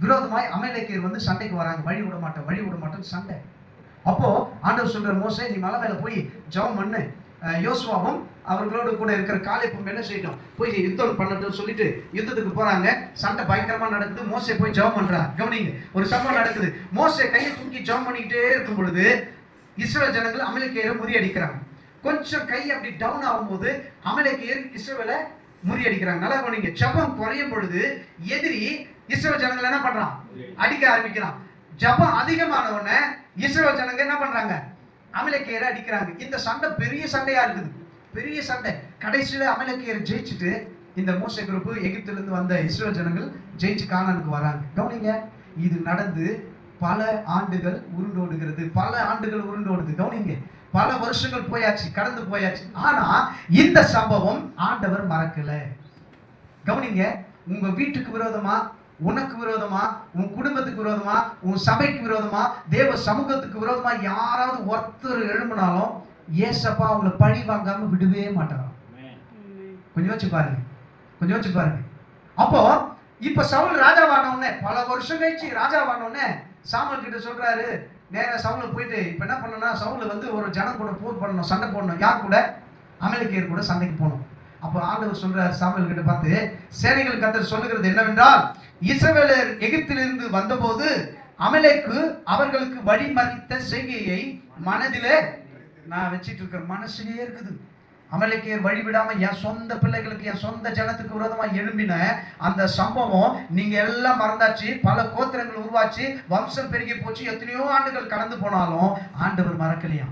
விரோதமாய் அமலேக்கியர் வந்து சண்டைக்கு வராங்க. வழி விட மாட்டேன் சண்டை. அப்போ ஆண்டவர் சொல்ற, மோசே நீ மலை மேல போய் ஜெபம் பண்ணு, யோசுவாவும் அவர்களோடு கூட இருக்கிற காலேபும் என்ன செய்யட்டும், போய் யுத்தம் பண்ணட்டும் சொல்லிட்டு யுத்தத்துக்கு போறாங்க. சண்டை பயங்கரமா நடக்குது. மோசே போய் ஜெபம் பண்றான். கவனிங்க, ஒரு சம்பவம் நடக்குது. மோசே கையை தூக்கி ஜெபம் பண்ணிக்கிட்டே இருக்கும் பொழுது இஸ்ரவேல் ஜனங்கள் அமலேக்கியரை முறியடிக்கிறாங்க. கொஞ்சம் கை அப்படி டவுன் ஆகும்போது அமலேக்கியர் இஸ்ரவேலை முறியடிக்கிறாங்க. நல்லா கவனிங்க, ஜெபம் குறையும் பொழுது எதிரி இஸ்ரவேல் ஜனங்கள் என்ன பண்றான், அடிக்க ஆரம்பிக்கிறான். ஜெபம் அதிகமானவன இஸ்ரவேல் ஜனங்க என்ன பண்றாங்க, அமலேக்கியரை அடிக்கிறாங்க. இந்த சண்டை பெரிய சண்டையா இருக்குது, பெரிய சண்டை. கடைசியில அமலேக்கியர் ஜெயிச்சுட்டு இந்த மோசே குரூப், எகிப்துல இருந்து வந்த இஸ்ரவேல் ஜனங்கள் ஜெயிச்சு கானானுக்கு வராங்க. கவனிங்க, இது நடந்து பல ஆண்டுகள் உருண்டோடுகிறது. கவனிங்க, பல வருஷங்கள் போயாச்சு, கடந்து போயாச்சு. ஆனா இந்த சம்பவம் ஆண்டவர் மறக்கல. கவனிங்க, உங்க வீட்டுக்கு விரோதமா, உனக்கு விரோதமா, உன் குடும்பத்துக்கு விரோதமா, உன் சபைக்கு விரோதமா, தேவ சமூகத்துக்கு விரோதமா யாராவது ஒருத்தர் எழும்பினாலும் ஏசப்பா அவங்களை பழி வாங்காம விடவே மாட்டாங்க. கொஞ்சம் வச்சு பாருங்க. அப்போ இப்ப சவுல் ராஜாவானவுடனே, பல வருஷம் கழிச்சு ராஜாவானவுடனே சாமுவேல் கிட்ட சொல்றாரு, நேரா சவுல் போயிட்டு இப்ப என்ன பண்ணணும்னா, சவுல் வந்து ஒரு ஜனம் கூட போர் பண்ணணும், சண்டை போடணும். யார் கூட? அமலேக்கியர் கூட சண்டைக்கு போகணும். அப்போ ஆண்டவர் சொல்றார் சாமுவேல் கிட்ட பார்த்து, சேனைகள் கர்த்தர் சொல்லுகிறது என்னவென்றால், இஸ்ரவேலர் எகிப்திலிருந்து வந்தபோது அமலேக்கு அவர்களுக்கு வழிமறித்த செய்கையை மனதிலே நான் வச்சிட்டு இருக்கிற, மனசுலயே இருக்குது. அமலேக்கியர் வழிவிடாம என் சொந்த பிள்ளைகளுக்கு, என் சொந்த ஜனத்துக்கு விரோதமா எழும்பின அந்த சம்பவம் நீங்க எல்லாம் மறந்தாச்சு. பல கோத்திரங்கள் உருவாச்சு, வம்சம் பெருகி போச்சு, எத்தனையோ ஆண்டுகள் கடந்து போனாலும் ஆண்டவர் மறக்கலையா.